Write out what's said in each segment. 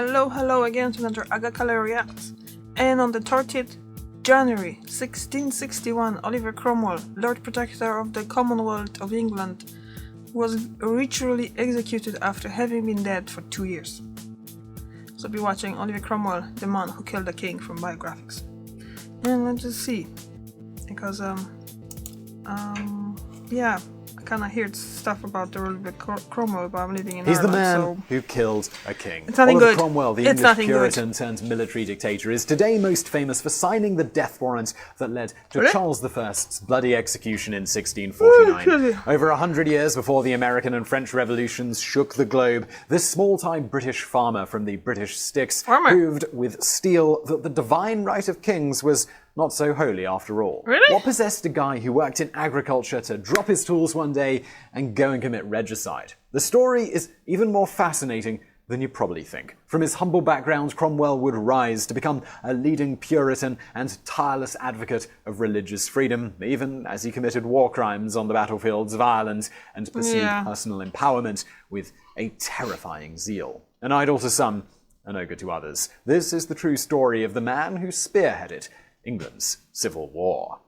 hello again to another Agakala Reacts. And on the 30th January 1661, Oliver Cromwell, Lord Protector of the Commonwealth of England, was ritually executed after having been dead for 2 years. So I'll be watching Oliver Cromwell, the man who killed the king from Biographics. And let's just see, because yeah, I kind of heard stuff about the Oliver Cromwell, but I'm living in He's Ireland, the man so who killed a king. it's nothing Oliver good. Cromwell, the It's English nothing Puritan turned military dictator, is today most famous for signing the death warrant that led to Really? Charles I's bloody execution in 1649. really? Over 100 years before the American and French revolutions shook the globe, this small-time British farmer from the British Sticks proved with steel that the divine right of kings was not so holy after all. Really? What possessed a guy who worked in agriculture to drop his tools one day and go and commit regicide? The story is even more fascinating than you probably think. From his humble background, Cromwell would rise to become a leading Puritan and tireless advocate of religious freedom, even as he committed war crimes on the battlefields of Ireland and pursued personal empowerment with a terrifying zeal. An idol to some, a no good to others. This is the true story of the man who spearheaded England's Civil War.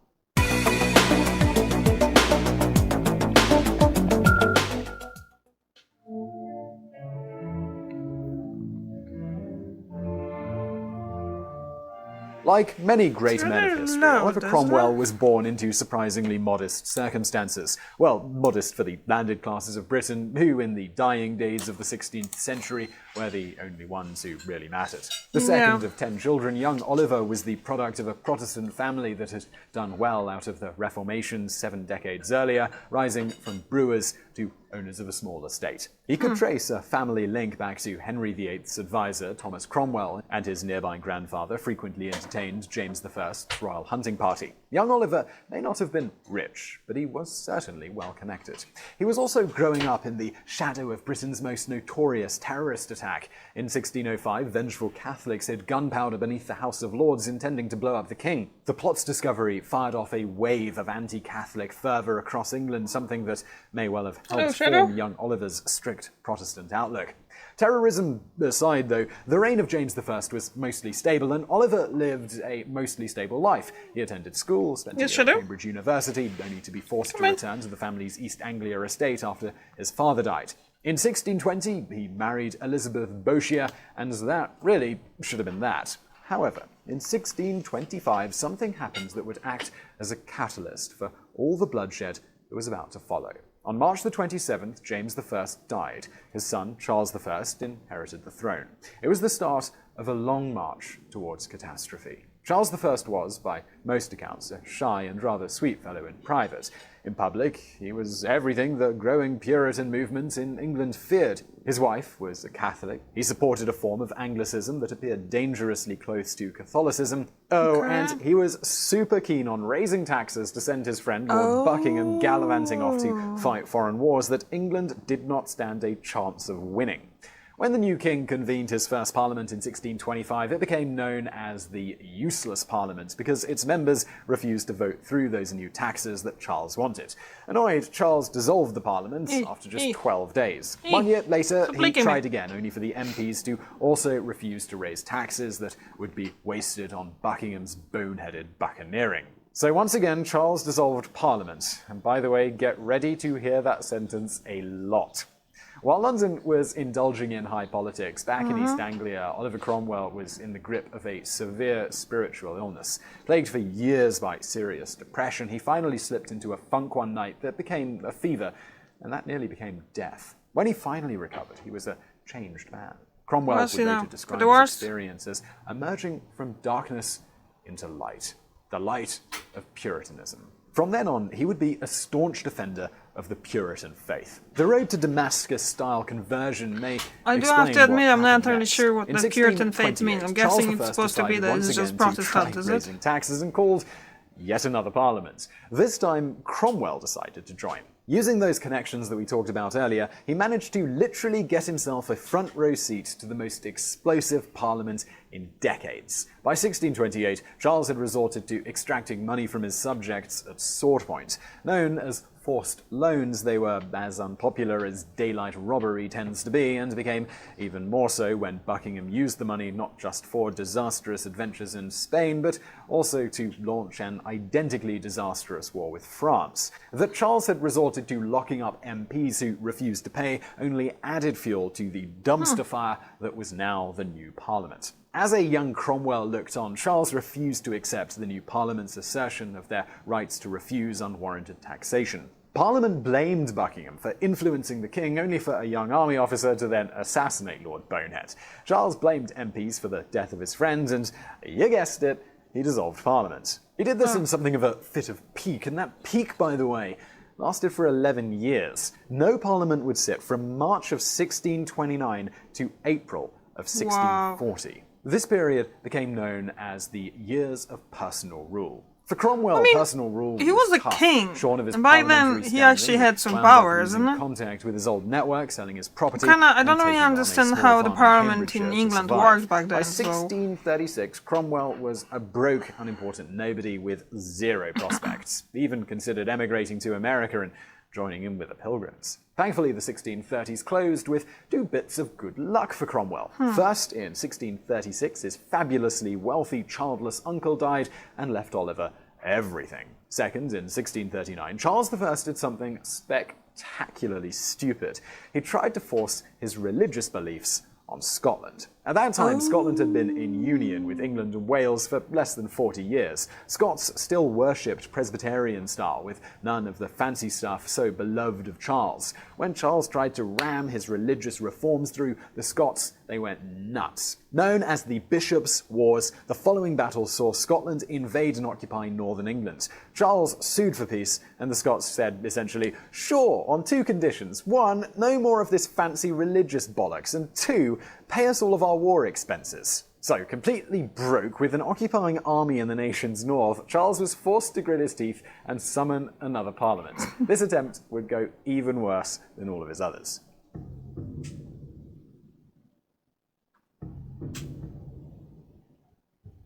Like many great men of history, Oliver Cromwell was born into surprisingly modest circumstances. Well, modest for the landed classes of Britain, who in the dying days of the 16th century were the only ones who really mattered. The second of 10 children, young Oliver was the product of a Protestant family that had done well out of the Reformation 7 decades earlier, rising from brewers to owners of a small estate. He could trace a family link back to Henry VIII's advisor, Thomas Cromwell, and his nearby grandfather frequently entertained James I's royal hunting party. Young Oliver may not have been rich, but he was certainly well connected. He was also growing up in the shadow of Britain's most notorious terrorist attack. In 1605, vengeful Catholics hid gunpowder beneath the House of Lords, intending to blow up the king. The plot's discovery fired off a wave of anti-Catholic fervour across England, something that may well have helped form young Oliver's strict Protestant outlook. Terrorism aside, though, the reign of James I was mostly stable, and Oliver lived a mostly stable life. He attended school, spent a year at Cambridge University, only to be forced to return to the family's East Anglia estate after his father died. In 1620, he married Elizabeth Bourchier, and that really should have been that. However, in 1625, something happened that would act as a catalyst for all the bloodshed that was about to follow. On March the 27th, James I died. His son, Charles I, inherited the throne. It was the start of a long march towards catastrophe. Charles I was, by most accounts, a shy and rather sweet fellow in private. In public, he was everything the growing Puritan movement in England feared. His wife was a Catholic. He supported a form of Anglicism that appeared dangerously close to Catholicism. And he was super keen on raising taxes to send his friend Lord Buckingham gallivanting off to fight foreign wars that England did not stand a chance of winning. When the new king convened his first parliament in 1625, it became known as the Useless Parliament because its members refused to vote through those new taxes that Charles wanted. Annoyed, Charles dissolved the parliament after just 12 days. 1 year later, he tried again, only for the MPs to also refuse to raise taxes that would be wasted on Buckingham's boneheaded buccaneering. So once again, Charles dissolved Parliament. And by the way, get ready to hear that sentence a lot. While London was indulging in high politics, back in East Anglia, Oliver Cromwell was in the grip of a severe spiritual illness. Plagued for years by serious depression, he finally slipped into a funk one night that became a fever, and that nearly became death. When he finally recovered, he was a changed man. Cromwell would later describe his experience as emerging from darkness into light, the light of Puritanism. From then on, he would be a staunch defender of the Puritan faith. The road to Damascus-style conversion may I do have to admit, I'm not entirely sure what the Puritan faith means. I'm guessing it's supposed to be that it's just Protestant, is it? Raising taxes and called yet another parliament. This time, Cromwell decided to join. Using those connections that we talked about earlier, he managed to literally get himself a front row seat to the most explosive parliament in decades. By 1628, Charles had resorted to extracting money from his subjects at sword point. Known as forced loans, they were as unpopular as daylight robbery tends to be, and became even more so when Buckingham used the money not just for disastrous adventures in Spain, but also to launch an identically disastrous war with France. That Charles had resorted to locking up MPs who refused to pay only added fuel to the dumpster fire that was now the new Parliament. As a young Cromwell looked on, Charles refused to accept the new Parliament's assertion of their rights to refuse unwarranted taxation. Parliament blamed Buckingham for influencing the king, only for a young army officer to then assassinate Lord Bonehead. Charles blamed MPs for the death of his friend, and you guessed it, he dissolved Parliament. He did this in something of a fit of pique, and that pique, by the way, lasted for 11 years. No Parliament would sit from March of 1629 to April of 1640. Wow. This period became known as the Years of Personal Rule. For Cromwell, personal rule he was a tough. king, Shorn of his and by then parliamentary he actually standing, had some wound up powers, losing isn't it? contact with his old network, selling his property. I don't and really taking on a understand small how the farm parliament in Cambridgeshire to England survive. worked back then. By So 1636, Cromwell was a broke, unimportant nobody with zero prospects. He even considered emigrating to America and joining in with the Pilgrims. Thankfully, the 1630s closed with two bits of good luck for Cromwell. First, in 1636, his fabulously wealthy, childless uncle died and left Oliver everything. Second, in 1639, Charles I did something spectacularly stupid. He tried to force his religious beliefs on Scotland. At that time, Scotland had been in union with England and Wales for less than 40 years. Scots still worshipped Presbyterian style, with none of the fancy stuff so beloved of Charles. When Charles tried to ram his religious reforms through, the Scots, they went nuts. Known as the Bishops' Wars, the following battle saw Scotland invade and occupy northern England. Charles sued for peace, and the Scots said, essentially, sure, on two conditions. One, no more of this fancy religious bollocks, and two, pay us all of our war expenses. So, completely broke, with an occupying army in the nation's north, Charles was forced to grit his teeth and summon another parliament. This attempt would go even worse than all of his others.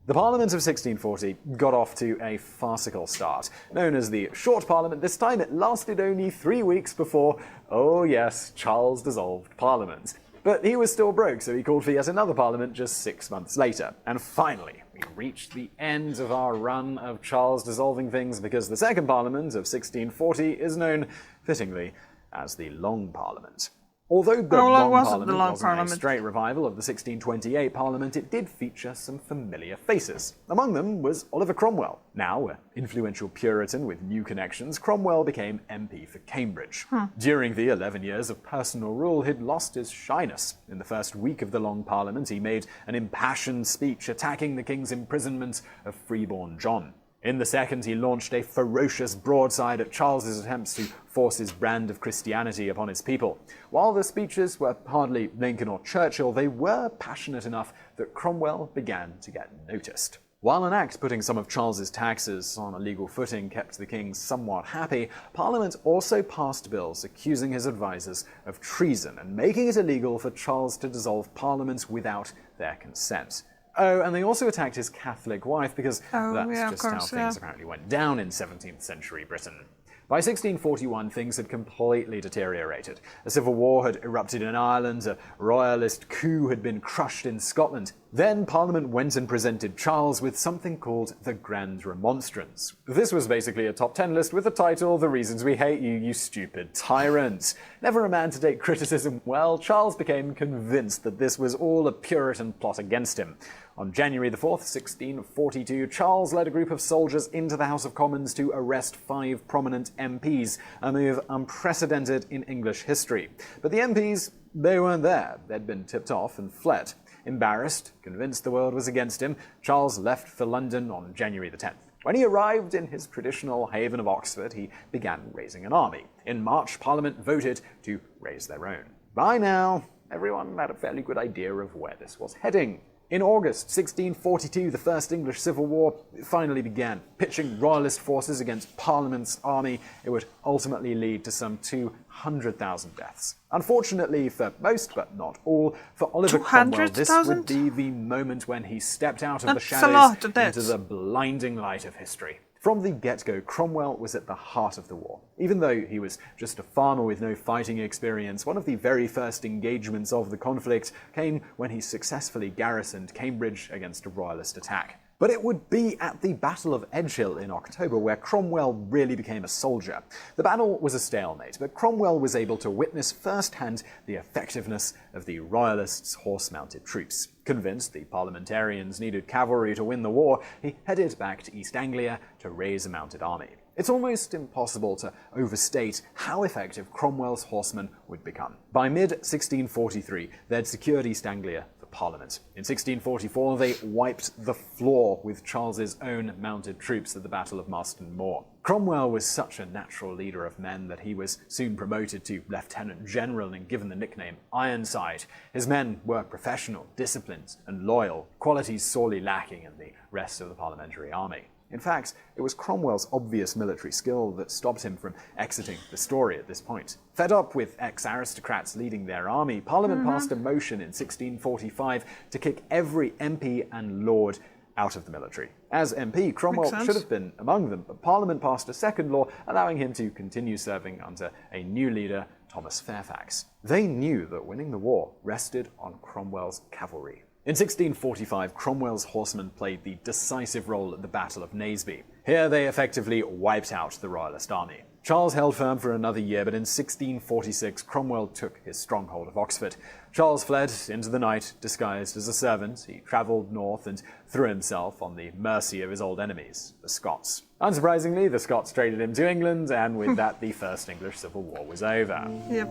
The Parliament of 1640 got off to a farcical start. Known as the Short Parliament, this time it lasted only 3 weeks before, oh yes, Charles dissolved Parliament. But he was still broke, so he called for yet another Parliament just 6 months later. And finally, we reached the end of our run of Charles dissolving things, because the Second Parliament of 1640 is known, fittingly, as the Long Parliament. Although the Long Parliament wasn't a straight revival of the 1628 Parliament, it did feature some familiar faces. Among them was Oliver Cromwell. Now an influential Puritan with new connections, Cromwell became MP for Cambridge. During the 11 years of personal rule, he'd lost his shyness. In the first week of the Long Parliament, he made an impassioned speech attacking the king's imprisonment of freeborn John. In the second, he launched a ferocious broadside at Charles's attempts to force his brand of Christianity upon his people. While the speeches were hardly Lincoln or Churchill, they were passionate enough that Cromwell began to get noticed. While an act putting some of Charles's taxes on a legal footing kept the king somewhat happy, Parliament also passed bills accusing his advisers of treason and making it illegal for Charles to dissolve Parliament without their consent. Oh, and they also attacked his Catholic wife, because that's just how things apparently went down in 17th century Britain. By 1641, things had completely deteriorated. A civil war had erupted in Ireland, a royalist coup had been crushed in Scotland. Then Parliament went and presented Charles with something called the Grand Remonstrance. This was basically a top 10 list with the title, The Reasons We Hate You, You Stupid Tyrant. Never a man to take criticism well, Charles became convinced that this was all a Puritan plot against him. On January the 4th, 1642, Charles led a group of soldiers into the House of Commons to arrest 5 prominent MPs, a move unprecedented in English history. But the MPs, they weren't there. They'd been tipped off and fled. Embarrassed, convinced the world was against him, Charles left for London on January the 10th. When he arrived in his traditional haven of Oxford, he began raising an army. In March, Parliament voted to raise their own. By now, everyone had a fairly good idea of where this was heading. In August 1642, the First English Civil War finally began. Pitching royalist forces against Parliament's army, it would ultimately lead to some 200,000 deaths. Unfortunately for most, but not all, for Oliver Cromwell, this would be the moment when he stepped out of the shadows into the blinding light of history. From the get-go, Cromwell was at the heart of the war. Even though he was just a farmer with no fighting experience, one of the very first engagements of the conflict came when he successfully garrisoned Cambridge against a royalist attack. But it would be at the Battle of Edgehill in October where Cromwell really became a soldier. The battle was a stalemate, but Cromwell was able to witness firsthand the effectiveness of the royalists' horse-mounted troops. Convinced the parliamentarians needed cavalry to win the war, he headed back to East Anglia to raise a mounted army. It's almost impossible to overstate how effective Cromwell's horsemen would become. By mid-1643, they'd secured East Anglia for Parliament. In 1644, they wiped the floor with Charles's own mounted troops at the Battle of Marston Moor. Cromwell was such a natural leader of men that he was soon promoted to lieutenant general and given the nickname Ironside. His men were professional, disciplined, and loyal, qualities sorely lacking in the rest of the parliamentary army. In fact, it was Cromwell's obvious military skill that stopped him from exiting the story at this point. Fed up with ex-aristocrats leading their army, Parliament passed a motion in 1645 to kick every MP and lord out of the military. As MP, Cromwell should have been among them, but Parliament passed a second law allowing him to continue serving under a new leader, Thomas Fairfax. They knew that winning the war rested on Cromwell's cavalry. In 1645, Cromwell's horsemen played the decisive role at the Battle of Naseby. Here they effectively wiped out the royalist army. Charles held firm for another year, but in 1646 Cromwell took his stronghold of Oxford. Charles fled into the night, disguised as a servant. He travelled north and threw himself on the mercy of his old enemies, the Scots. Unsurprisingly, the Scots traded him to England, and with that the First English Civil War was over. Yep.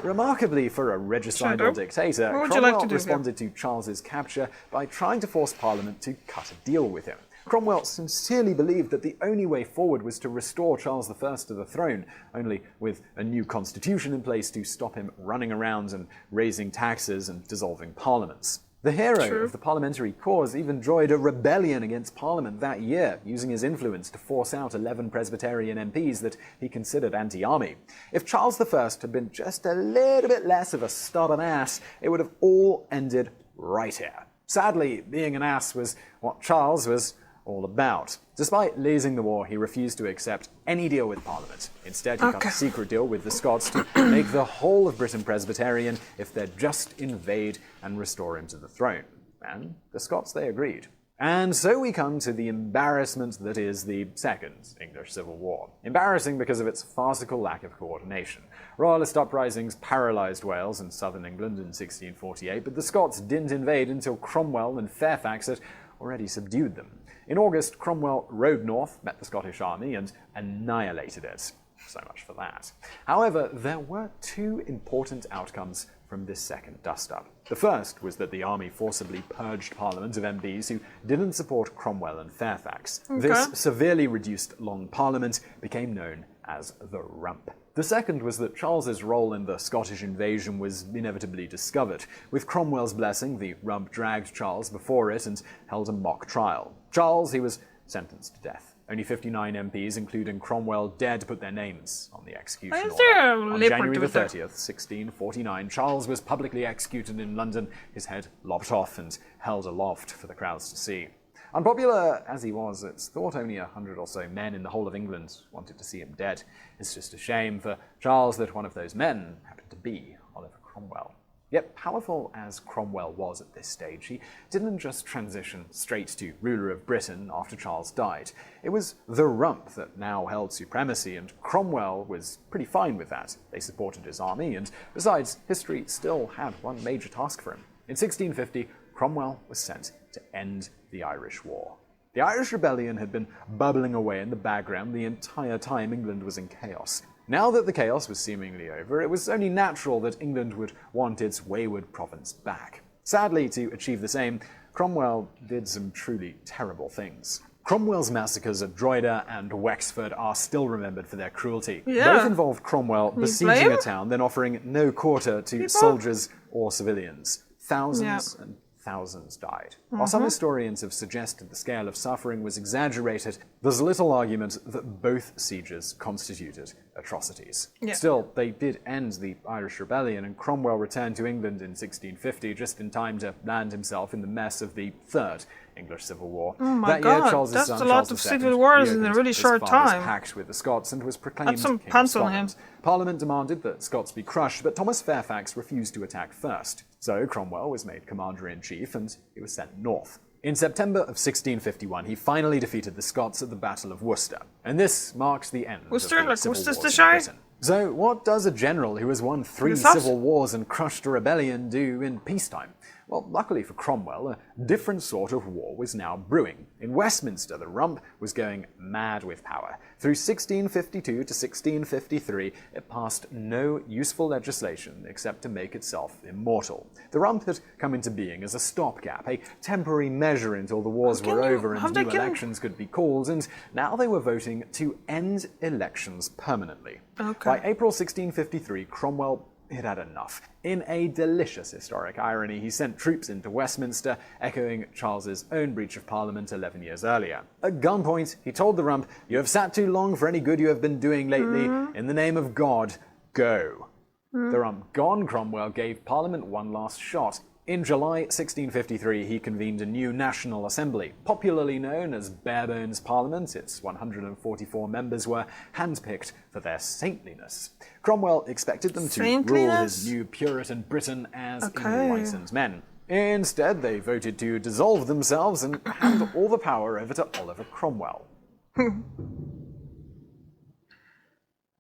Remarkably for a regicidal dictator, Cromwell responded to Charles's capture by trying to force Parliament to cut a deal with him. Cromwell sincerely believed that the only way forward was to restore Charles I to the throne, only with a new constitution in place to stop him running around and raising taxes and dissolving parliaments. The hero of the parliamentary cause even joined a rebellion against Parliament that year, using his influence to force out 11 Presbyterian MPs that he considered anti-army. If Charles I had been just a little bit less of a stubborn ass, it would have all ended right here. Sadly, being an ass was what Charles was all about. Despite losing the war, he refused to accept any deal with Parliament. Instead, he cut a secret deal with the Scots to make the whole of Britain Presbyterian if they'd just invade and restore him to the throne. And the Scots, they agreed. And so we come to the embarrassment that is the Second English Civil War. Embarrassing because of its farcical lack of coordination. Royalist uprisings paralysed Wales and southern England in 1648, but the Scots didn't invade until Cromwell and Fairfax had already subdued them. In August, Cromwell rode north, met the Scottish army, and annihilated it. So much for that. However, there were two important outcomes from this second dust-up. The first was that the army forcibly purged Parliament of MPs who didn't support Cromwell and Fairfax. This severely reduced Long Parliament became known as the Rump. The second was that Charles's role in the Scottish invasion was inevitably discovered. With Cromwell's blessing, the Rump dragged Charles before it and held a mock trial. Charles, he was sentenced to death. Only 59 MPs, including Cromwell, dared to put their names on the execution order. On January the 30th, 1649, Charles was publicly executed in London, his head lopped off and held aloft for the crowds to see. Unpopular as he was, it's thought only 100 or so men in the whole of England wanted to see him dead. It's just a shame for Charles that one of those men happened to be Oliver Cromwell. Yet powerful as Cromwell was at this stage, he didn't just transition straight to ruler of Britain after Charles died. It was the Rump that now held supremacy, and Cromwell was pretty fine with that. They supported his army, and besides, history still had one major task for him. In 1650, Cromwell was sent to end the Irish War. The Irish Rebellion had been bubbling away in the background the entire time England was in chaos. Now that the chaos was seemingly over, it was only natural that England would want its wayward province back. Sadly, to achieve the same, Cromwell did some truly terrible things. Cromwell's massacres at Drogheda and Wexford are still remembered for their cruelty. Both involved Cromwell besieging a town, then offering no quarter to soldiers or civilians. Thousands and thousands died. While some historians have suggested the scale of suffering was exaggerated, there's little argument that both sieges constituted atrocities. Yeah. Still, they did end the Irish Rebellion, and Cromwell returned to England in 1650, just in time to land himself in the mess of the Third English Civil War. Oh my that God, year, Charles's that's son, a lot Charles of II, civil wars in a reopened really his short father's time. pact with the Scots and was proclaimed Have some King of pants on Scotland. him. Parliament demanded that Scots be crushed, but Thomas Fairfax refused to attack first. So Cromwell was made commander-in-chief and he was sent north. In September of 1651, he finally defeated the Scots at the Battle of Worcester, and this marks the end Worcester, of the like civil Worcestershire? wars in Britain. So what does a general who has won 3 Is that- civil wars and crushed a rebellion do in peacetime? Well, luckily for Cromwell, a different sort of war was now brewing. In Westminster, the rump was going mad with power. Through 1652 to 1653, it passed no useful legislation except to make itself immortal. The rump had come into being as a stopgap, a temporary measure until the wars were over and new elections could be called, and now they were voting to end elections permanently. Okay. By April 1653, Cromwell had had enough. In a delicious historic irony, he sent troops into Westminster, echoing Charles's own breach of Parliament 11 years earlier. At gunpoint, he told the rump, "You have sat too long for any good you have been doing lately. In the name of God, go." The rump gone, Cromwell gave Parliament one last shot. In July 1653, he convened a new National Assembly, popularly known as Barebones Parliament. Its 144 members were handpicked for their saintliness. Cromwell expected them to rule his new Puritan Britain as enlightened men. Instead, they voted to dissolve themselves and hand all the power over to Oliver Cromwell.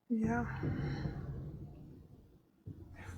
Yeah.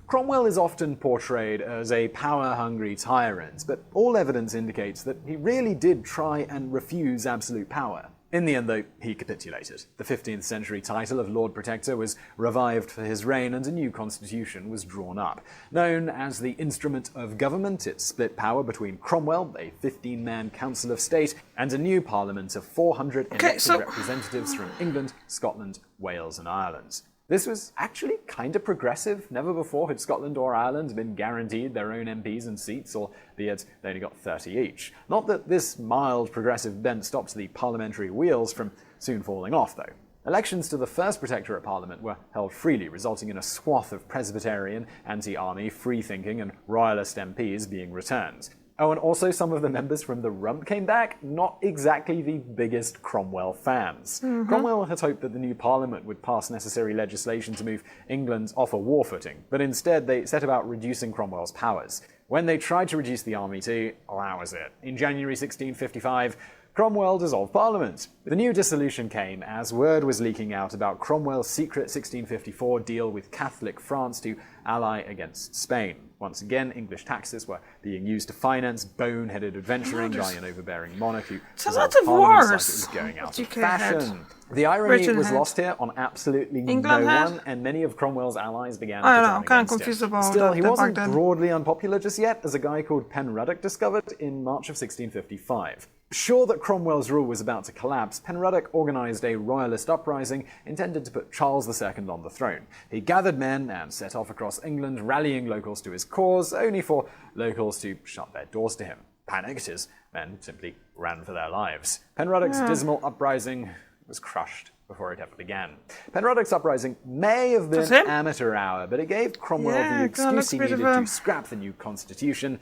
Cromwell is often portrayed as a power-hungry tyrant, but all evidence indicates that he really did try and refuse absolute power. In the end, though, he capitulated. The 15th century title of Lord Protector was revived for his reign, and a new constitution was drawn up. Known as the Instrument of Government, it split power between Cromwell, a 15-man Council of State, and a new parliament of 400 elected representatives from England, Scotland, Wales, and Ireland. This was actually kind of progressive. Never before had Scotland or Ireland been guaranteed their own MPs and seats, albeit they only got 30 each. Not that this mild progressive bent stops the parliamentary wheels from soon falling off, though. Elections to the first Protectorate Parliament were held freely, resulting in a swath of Presbyterian, anti-army, free-thinking and royalist MPs being returned. Oh, and also some of the members from the rump came back, not exactly the biggest Cromwell fans. Cromwell had hoped that the new parliament would pass necessary legislation to move England off a war footing, but instead they set about reducing Cromwell's powers. When they tried to reduce the army too, that was it. In January 1655, Cromwell dissolved Parliament. The new dissolution came as word was leaking out about Cromwell's secret 1654 deal with Catholic France to ally against Spain. Once again, English taxes were being used to finance bone-headed adventuring by an overbearing monarch who dissolved Parliament like it was going out of fashion. The irony was lost here on absolutely no one, and many of Cromwell's allies began to turn against him. Still, he wasn't broadly unpopular just yet, as a guy called Penruddock discovered in March of 1655. Sure that Cromwell's rule was about to collapse, Penruddock organised a royalist uprising intended to put Charles II on the throne. He gathered men and set off across England, rallying locals to his cause, only for locals to shut their doors to him. Panicked, his men simply ran for their lives. Penruddock's dismal uprising was crushed before it ever began. Penruddock's uprising may have been amateur hour, but it gave Cromwell the excuse he needed to scrap the new constitution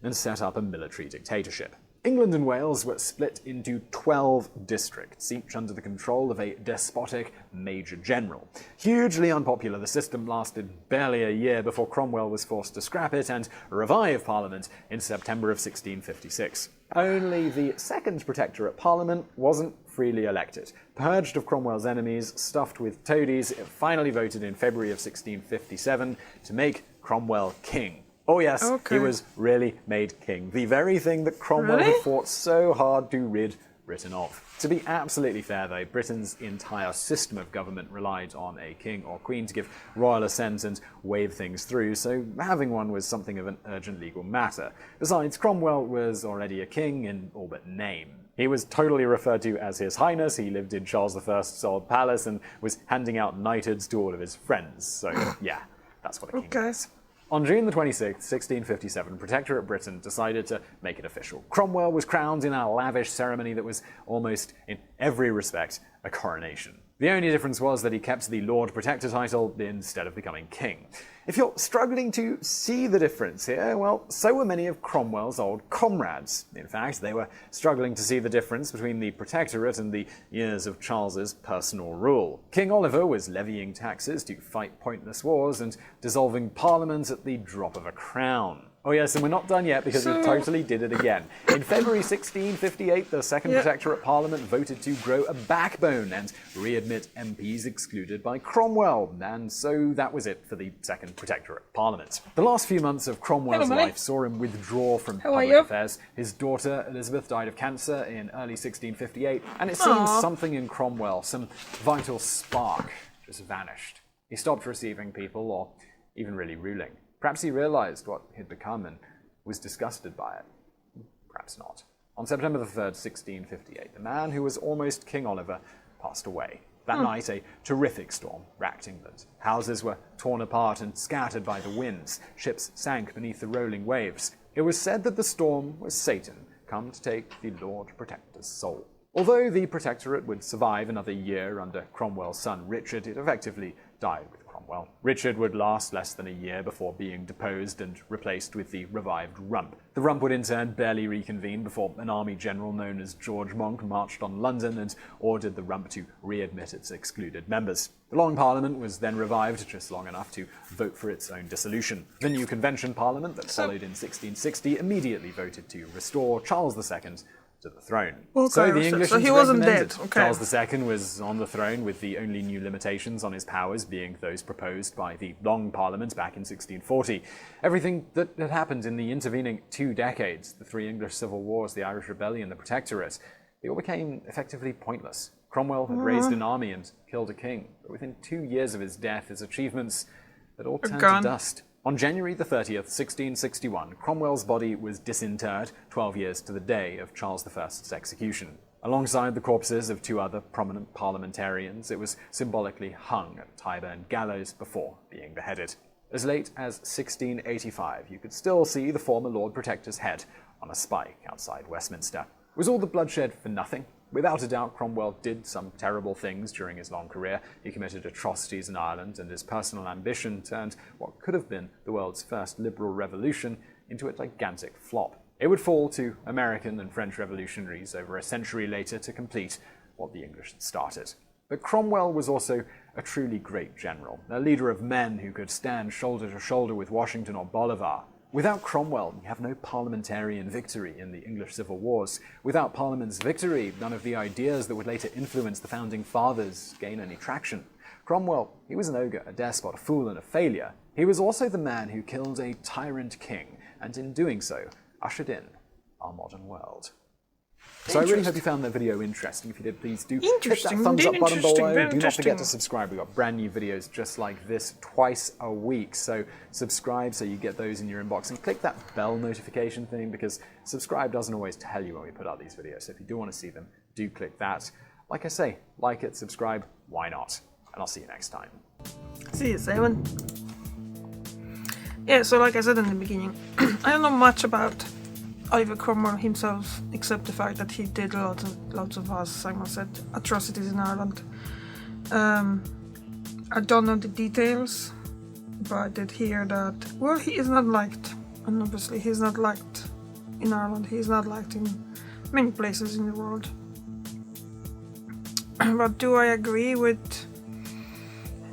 and set up a military dictatorship. England and Wales were split into 12 districts, each under the control of a despotic major general. Hugely unpopular, the system lasted barely a year before Cromwell was forced to scrap it and revive Parliament in September of 1656. Only the second Protectorate Parliament wasn't freely elected. Purged of Cromwell's enemies, stuffed with toadies, it finally voted in February of 1657 to make Cromwell king. Oh yes, he was really made king. The very thing that Cromwell had fought so hard to rid Britain of. To be absolutely fair though, Britain's entire system of government relied on a king or queen to give royal assent and wave things through, so having one was something of an urgent legal matter. Besides, Cromwell was already a king in all but name. He was totally referred to as His Highness, he lived in Charles I's old palace and was handing out knighthoods to all of his friends, so yeah, that's what a king is. On June the 26th, 1657, Protectorate Britain decided to make it official. Cromwell was crowned in a lavish ceremony that was almost, in every respect, a coronation. The only difference was that he kept the Lord Protector title instead of becoming king. If you're struggling to see the difference here, well, so were many of Cromwell's old comrades. In fact, they were struggling to see the difference between the Protectorate and the years of Charles's personal rule. King Oliver was levying taxes to fight pointless wars and dissolving Parliament at the drop of a crown. Oh yes, and we're not done yet because he totally did it again. In February 1658, the Second Protectorate Parliament voted to grow a backbone and readmit MPs excluded by Cromwell, and so that was it for the Second Protectorate Parliament. The last few months of Cromwell's life saw him withdraw from public affairs. His daughter Elizabeth died of cancer in early 1658, and it seems something in Cromwell, some vital spark, just vanished. He stopped receiving people or even really ruling. Perhaps he realized what he'd become and was disgusted by it. Perhaps not. On September the 3rd, 1658, the man who was almost King Oliver passed away. That night, a terrific storm racked England. Houses were torn apart and scattered by the winds. Ships sank beneath the rolling waves. It was said that the storm was Satan, come to take the Lord Protector's soul. Although the Protectorate would survive another year under Cromwell's son Richard, it effectively died with Cromwell. Richard would last less than a year before being deposed and replaced with the revived Rump. The Rump would in turn barely reconvene before an army general known as George Monk marched on London and ordered the Rump to readmit its excluded members. The Long Parliament was then revived just long enough to vote for its own dissolution. The new Convention Parliament that followed in 1660 immediately voted to restore Charles II to the throne. Okay, so the English so he wasn't dead. Okay. Charles II was on the throne with the only new limitations on his powers being those proposed by the Long Parliament back in 1640. Everything that had happened in the intervening 2 decades, the 3 English civil wars, the Irish Rebellion, the Protectorate, they all became effectively pointless. Cromwell had raised an army and killed a king, but within 2 years of his death, his achievements had all turned to dust. On January the 30th, 1661, Cromwell's body was disinterred 12 years to the day of Charles I's execution. Alongside the corpses of 2 other prominent parliamentarians, it was symbolically hung at Tyburn Gallows before being beheaded. As late as 1685, you could still see the former Lord Protector's head on a spike outside Westminster. Was all the bloodshed for nothing? Without a doubt, Cromwell did some terrible things during his long career. He committed atrocities in Ireland, and his personal ambition turned what could have been the world's first liberal revolution into a gigantic flop. It would fall to American and French revolutionaries over a century later to complete what the English had started. But Cromwell was also a truly great general, a leader of men who could stand shoulder to shoulder with Washington or Bolivar. Without Cromwell, you have no parliamentarian victory in the English Civil Wars. Without Parliament's victory, none of the ideas that would later influence the Founding Fathers gain any traction. Cromwell, he was an ogre, a despot, a fool, and a failure. He was also the man who killed a tyrant king, and in doing so, ushered in our modern world. So I really hope you found that video interesting. If you did, please do hit that thumbs up button below. Do not forget to subscribe. We've got brand new videos just like this twice a week. So subscribe so you get those in your inbox, and click that bell notification thing because subscribe doesn't always tell you when we put out these videos. So if you do want to see them, do click that. Like I say, like it, subscribe, why not? And I'll see you next time. See you, Simon. Yeah, so like I said in the beginning, I don't know much about Oliver Cromwell himself, except the fact that he did lots of, as Simon said, atrocities in Ireland. I don't know the details, but I did hear that, well, he is not liked, and obviously he's not liked in Ireland, he's not liked in many places in the world. But do I agree with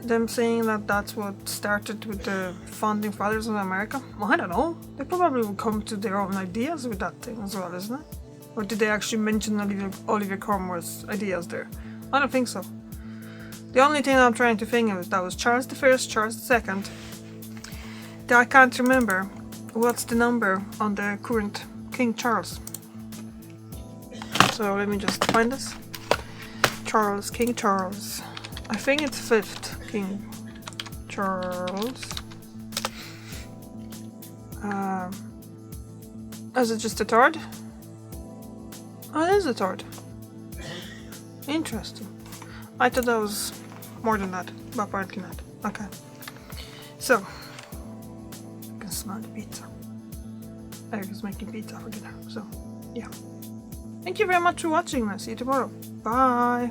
them saying that that's what started with the founding fathers of America? Well, I don't know. They probably will come to their own ideas with that thing as well, isn't it? Or did they actually mention Oliver Cromwell's ideas there? I don't think so. The only thing I'm trying to think of is that was Charles I, Charles II. I can't remember what's the number on the current King Charles. So let me just find this. King Charles. I think it's 5th King Charles. Is it just the 3rd? Oh, it is the 3rd. Interesting. I thought that was more than that, but apparently not. Okay. So, Eric is making pizza for dinner, so yeah. Thank you very much for watching. I'll see you tomorrow. Bye!